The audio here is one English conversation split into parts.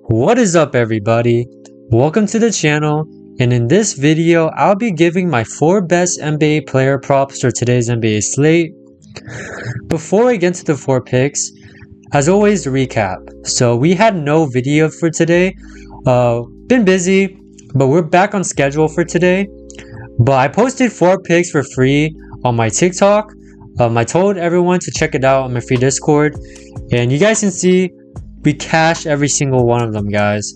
What is up, everybody? Welcome to the channel, and in this video I'll be giving my 4 best NBA player props for today's NBA slate. Before I get to the 4 picks, as always, recap. So we had no video for today, been busy, but we're back on schedule for today. But I posted 4 picks for free on my TikTok. I told everyone to check it out on my free Discord, and you guys can see we cashed every single one of them, guys.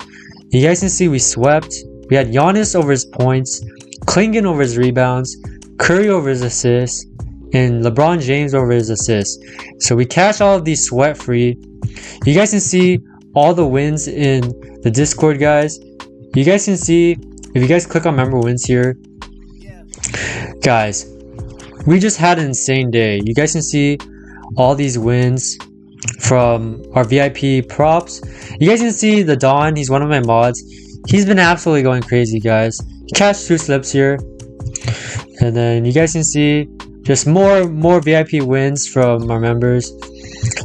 You guys can see we swept. We had Giannis over his points, Klingon over his rebounds, Curry over his assists, and LeBron James over his assists. So we cashed all of these sweat free. You guys can see all the wins in the Discord, guys. You guys can see, if you guys click on member wins here, guys, we just had an insane day. You guys can see all these wins from our VIP props. You guys can see the Don, he's one of my mods. He's been absolutely going crazy, guys. He cashed 2 slips here. And then you guys can see just more VIP wins from our members.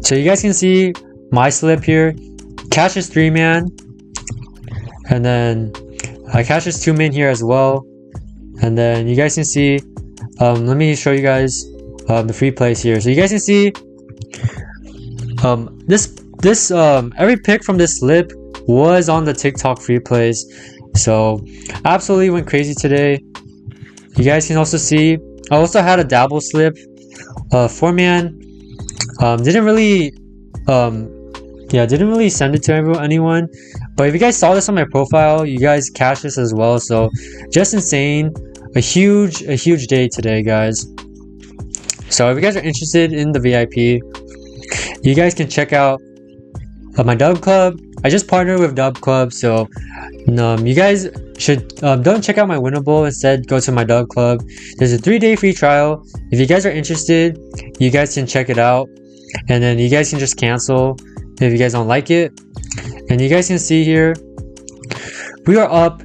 So you guys can see my slip here. Cash is 3-man. And then I cash is 2-man here as well. And then you guys can see, let me show you guys the free plays here. So you guys can see every pick from this slip was on the TikTok free plays. So absolutely went crazy today. You guys can also see I also had a dabble slip, 4-man. Didn't really send it to anyone, but if you guys saw this on my profile, you guys cashed this as well. So just insane. A huge day today, guys. So if you guys are interested in the VIP, you guys can check out my Dub Club. I just partnered with Dub Club, so you guys should don't check out my winnable. Instead, go to my Dub Club. There's a 3-day free trial. If you guys are interested, you guys can check it out, and then you guys can just cancel if you guys don't like it. And you guys can see here, we are up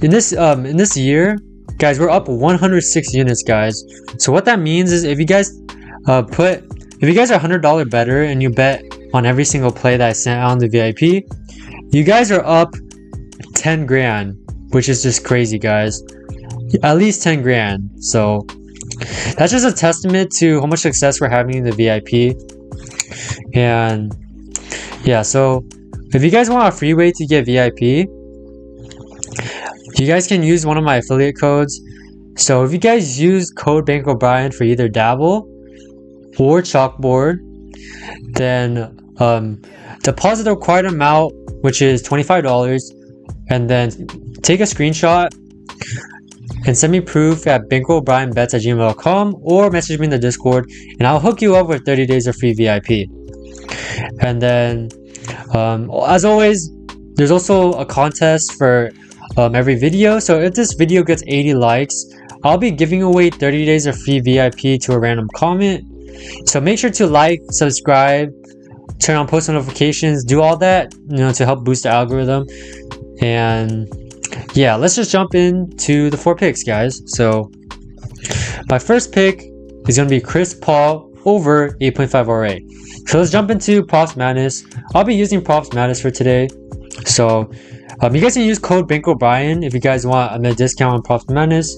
in this year, guys. We're up 106 units, guys. So what that means is if you guys are $100 better and you bet on every single play that I sent out on the VIP, you guys are up 10 grand, which is just crazy, guys. At least 10 grand. So that's just a testament to how much success we're having in the VIP. And yeah, so if you guys want a free way to get VIP, you guys can use one of my affiliate codes. So if you guys use code bankroll for either dabble or chalkboard, then deposit the required amount, which is $25, and then take a screenshot and send me proof at bankrollbrianbets@gmail.com, or message me in the Discord, and I'll hook you up with 30 days of free VIP. And then as always, there's also a contest for every video. So if this video gets 80 likes, I'll be giving away 30 days of free VIP to a random comment. So make sure to like, subscribe, turn on post notifications, do all that, to help boost the algorithm. And yeah, let's just jump into the 4 picks, guys. So my first pick is going to be Chris Paul over 8.5 RA. So let's jump into Props Madness. I'll be using Props Madness for today. So you guys can use code bankroll if you guys want a discount on Props Madness.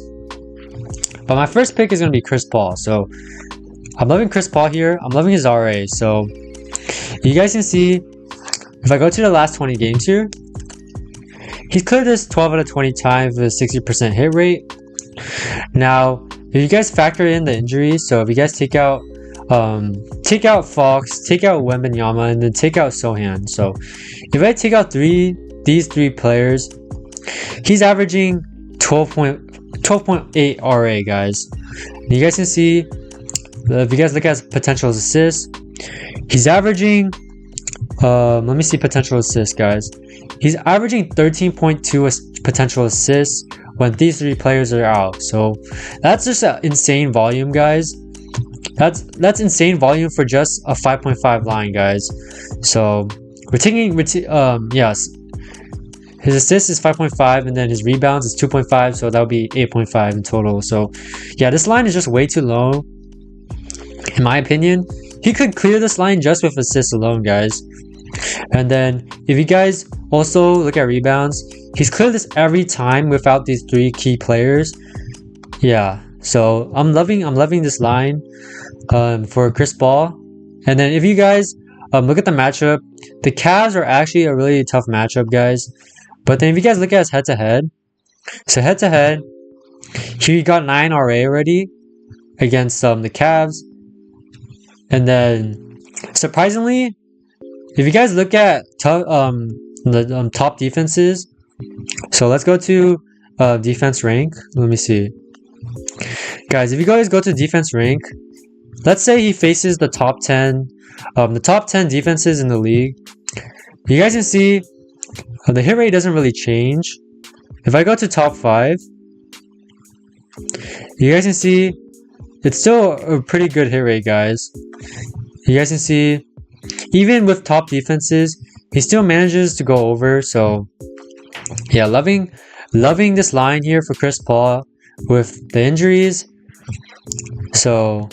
But my first pick is going to be Chris Paul. So I'm loving Chris Paul here. I'm loving his RA. So you guys can see, if I go to the last 20 games here, he's cleared this 12 out of 20 times with a 60% hit rate. Now, if you guys factor in the injuries, so if you guys take out Fox, take out Wembanyama, and then take out Sohan. So if I take out these three players, he's averaging 12.8 RA, guys. You guys can see, if you guys look at his potential assists, he's averaging let me see potential assists, guys. He's averaging 13.2 potential assists when these 3 players are out. So that's just an insane volume, guys. That's insane volume for just a 5.5 line, guys. So yes, his assist is 5.5, and then his rebounds is 2.5, so that would be 8.5 in total. So yeah, this line is just way too low, in my opinion. He could clear this line just with assists alone, guys. And then if you guys also look at rebounds, he's cleared this every time without these 3 key players. Yeah, so I'm loving this line for Chris Paul. And then if you guys look at the matchup, the Cavs are actually a really tough matchup, guys. But then if you guys look at his head-to-head, so head-to-head, he got 9 RA already against the Cavs. And then surprisingly, if you guys look at the top defenses, so let's go to defense rank. Let me see. Guys, if you guys go to defense rank, let's say he faces the top 10 defenses in the league. You guys can see the hit rate doesn't really change. If I go to top 5, you guys can see it's still a pretty good hit rate, guys. You guys can see even with top defenses, he still manages to go over. So yeah, loving this line here for Chris Paul with the injuries. So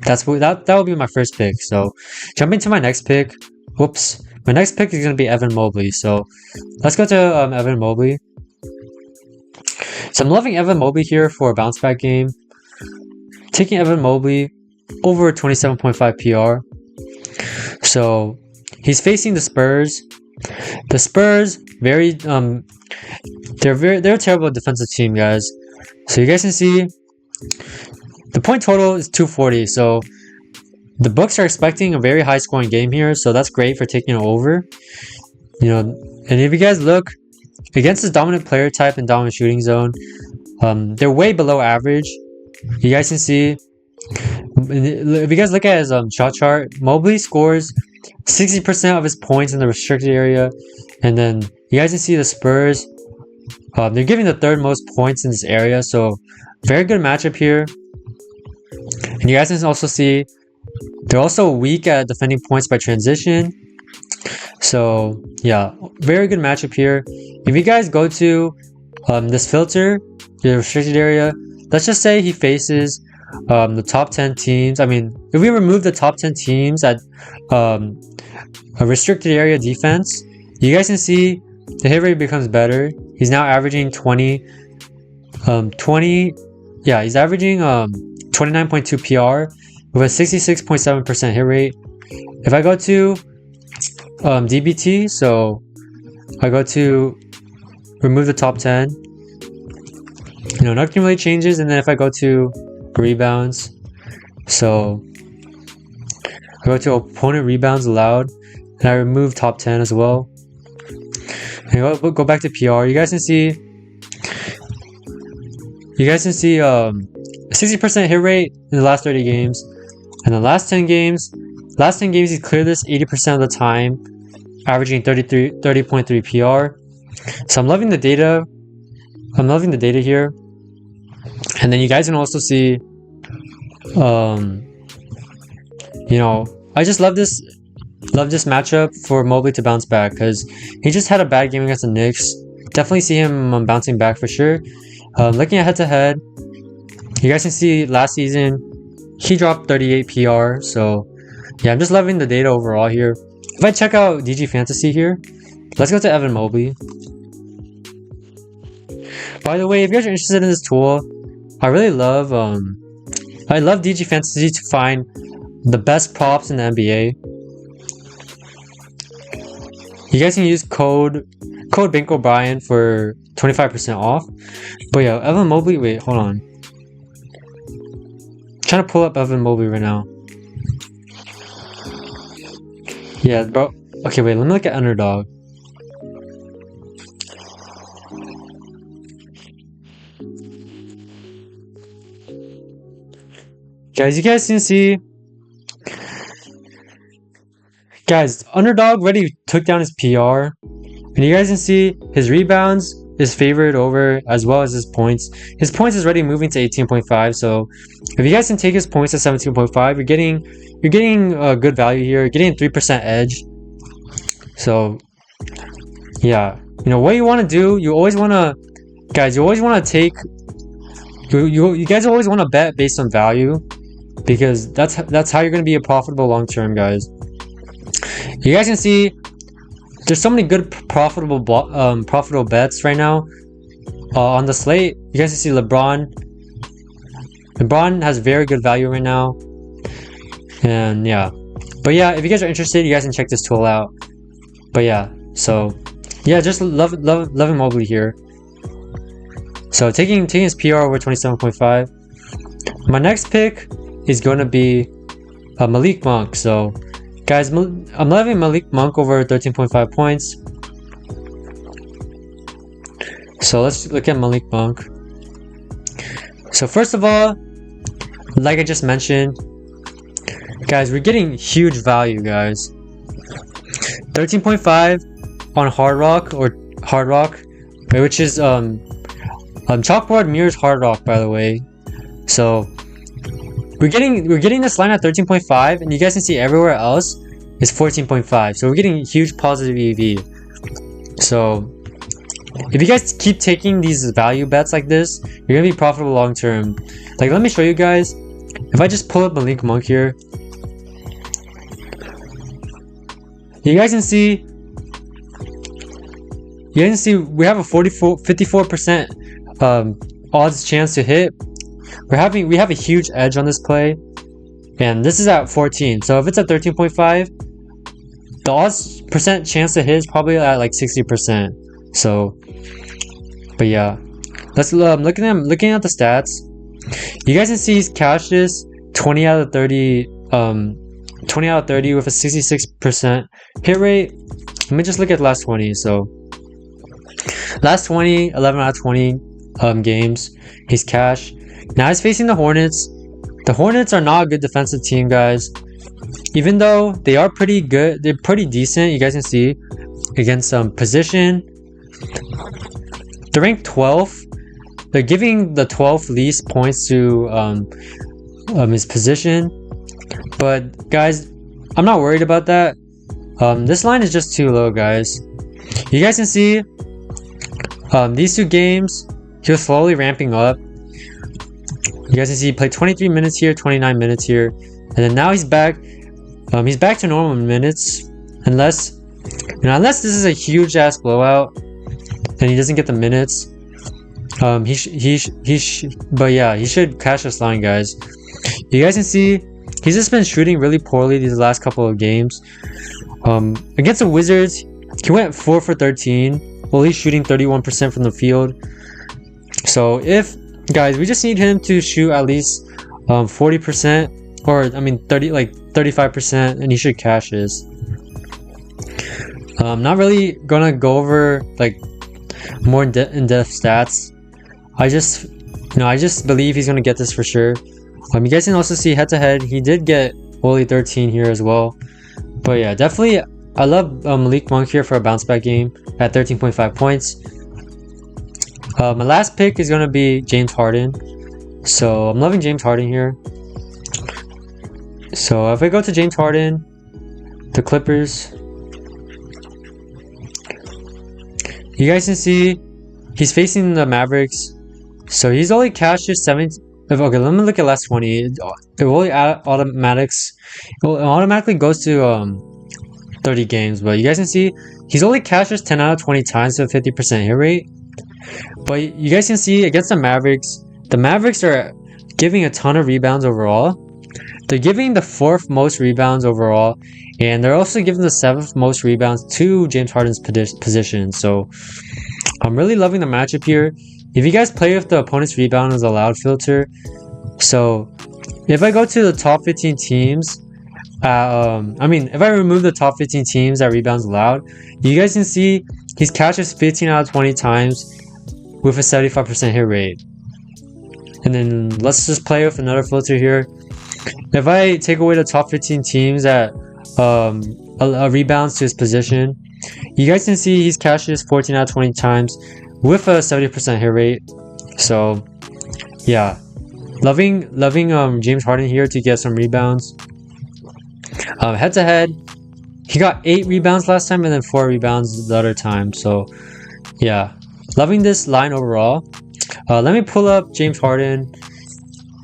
that will be my first pick. So jumping to my next pick. Whoops. My next pick is going to be Evan Mobley. So let's go to Evan Mobley. So I'm loving Evan Mobley here for a bounce back game. Taking Evan Mobley over 27.5 PR. So he's facing the Spurs. The Spurs they're a terrible defensive team, guys. So you guys can see the point total is 240. So the books are expecting a very high scoring game here. So that's great for taking it over. You know, and if you guys look against this dominant player type and dominant shooting zone, they're way below average. You guys can see, if you guys look at his shot chart, Mobley scores 60% of his points in the restricted area. And then you guys can see the Spurs, they're giving the 3rd most points in this area. So very good matchup here. And you guys can also see they're also weak at defending points by transition. So yeah, very good matchup here. If you guys go to this filter, the restricted area, let's just say he faces the top 10 teams. I mean, if we remove the top 10 teams at a restricted area defense, you guys can see the hit rate becomes better. He's now averaging he's averaging 29.2 PR with a 66.7% hit rate. If I go to DBT, so I go to remove the top 10, you know, nothing really changes. And then if I go to rebounds, so I go to opponent rebounds allowed, and I remove top 10 as well. And go back to PR. You guys can see 60% hit rate in the last 30 games. And the last 10 games he's cleared this 80% of the time, averaging 30.3 PR. So I'm loving the data. I'm loving the data here. And then you guys can also see, you know, I just love this matchup for Mobley to bounce back, because he just had a bad game against the Knicks. Definitely see him bouncing back for sure. Looking at head-to-head, you guys can see last season he dropped 38 PR. So yeah, I'm just loving the data overall here. If I check out DG Fantasy here, let's go to Evan Mobley. By the way, if you guys are interested in this tool, I really love DG Fantasy to find the best props in the NBA. You guys can use code bankroll Brian for 25% off. But yeah, Evan Mobley, wait, hold on. I'm trying to pull up Evan Mobley right now. Yeah, bro. Okay, wait, let me look at Underdog. Guys, you guys can see, guys, Underdog already took down his PR, and you guys can see his rebounds is favored over, as well as his points. His points is already moving to 18.5. So if you guys can take his points to 17.5, you're getting a good value here. You're getting a 3% edge. So yeah, you know what you want to do. You always want to, guys. You always want to take. You guys always want to bet based on value, because that's how you're going to be a profitable long term, guys. You guys can see there's so many good profitable bets right now on the slate. You guys can see LeBron has very good value right now, and yeah. But yeah, if you guys are interested, you guys can check this tool out. But yeah, so yeah, just loving Mobley here. So taking his PR over 27.5. My next pick is going to be Malik Monk. So guys, I'm loving Malik Monk over 13.5 points. So let's look at Malik Monk. So first of all, like I just mentioned, guys, we're getting huge value, guys. 13.5 on Hard Rock, which is Chalkboard mirrors Hard Rock, by the way. So we're getting this line at 13.5, and you guys can see everywhere else is 14.5. So we're getting huge positive EV. So if you guys keep taking these value bets like this, you're gonna be profitable long term. Like, let me show you guys. If I just pull up Malik Monk here, you guys can see we have a 54% odds chance to hit. We have a huge edge on this play, and this is at 14. So if it's at 13.5, the odds percent chance to hit is probably at like 60%. So, but yeah, let's looking at the stats. You guys can see he's cashed this 20 out of 30 with a 66% hit rate. Let me just look at the last 20. So last 20, 11 out of 20 games he's cashed. Now he's facing the Hornets. The Hornets are not a good defensive team, guys. Even though they are pretty good, they're pretty decent. You guys can see against position. They're ranked 12th. They're giving the 12th least points to his position. But guys, I'm not worried about that. This line is just too low, guys. You guys can see these two games, he was slowly ramping up. You guys can see he played 23 minutes here, 29 minutes here, and then now he's back. He's back to normal minutes, unless this is a huge ass blowout and he doesn't get the minutes. But yeah, he should cash this line, guys. You guys can see he's just been shooting really poorly these last couple of games. Against the Wizards, he went 4 for 13, only shooting 31% from the field. So guys, we just need him to shoot at least 40%, or I mean 35%, and he should cash this. Not really gonna go over like more in-depth stats. I just believe he's gonna get this for sure. You guys can also see head-to-head, he did get only 13 here as well. But yeah, definitely I love Malik Monk here for a bounce back game at 13.5 points. My last pick is gonna be James Harden. So I'm loving James Harden here. So if I go to James Harden, the Clippers, you guys can see he's facing the Mavericks. So he's only cashed just 7. Okay, let me look at last 20. It only automatically goes to 30 games. But you guys can see he's only cashed just 10 out of 20 times with a 50% hit rate. But you guys can see against the Mavericks are giving a ton of rebounds overall. They're giving the 4th most rebounds overall, and they're also giving the 7th most rebounds to James Harden's position. So I'm really loving the matchup here. If you guys play with the opponent's rebound as a allowed filter, so if I go to the top 15 teams, if I remove the top 15 teams that rebounds allowed, you guys can see he's cashed 15 out of 20 times with a 75% hit rate. And then let's just play with another filter here. If I take away the top 15 teams that rebounds to his position, you guys can see he's cashed 14 out of 20 times with a 70% hit rate. So yeah, loving James Harden here to get some rebounds. Head to head, he got 8 rebounds last time and then 4 rebounds the other time. So yeah, loving this line overall. Let me pull up James Harden.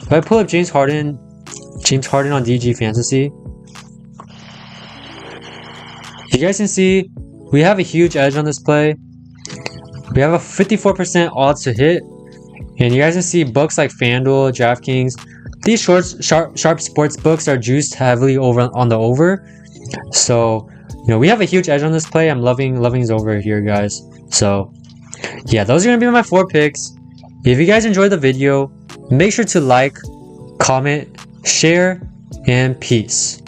If I pull up James Harden on DG Fantasy, you guys can see we have a huge edge on this play. We have a 54% odds to hit. And you guys can see books like FanDuel, DraftKings. These sharp sports books are juiced heavily over on the over. So, you know, we have a huge edge on this play. I'm loving his over here, guys. So, yeah, those are going to be my 4 picks. If you guys enjoyed the video, make sure to like, comment, share, and peace.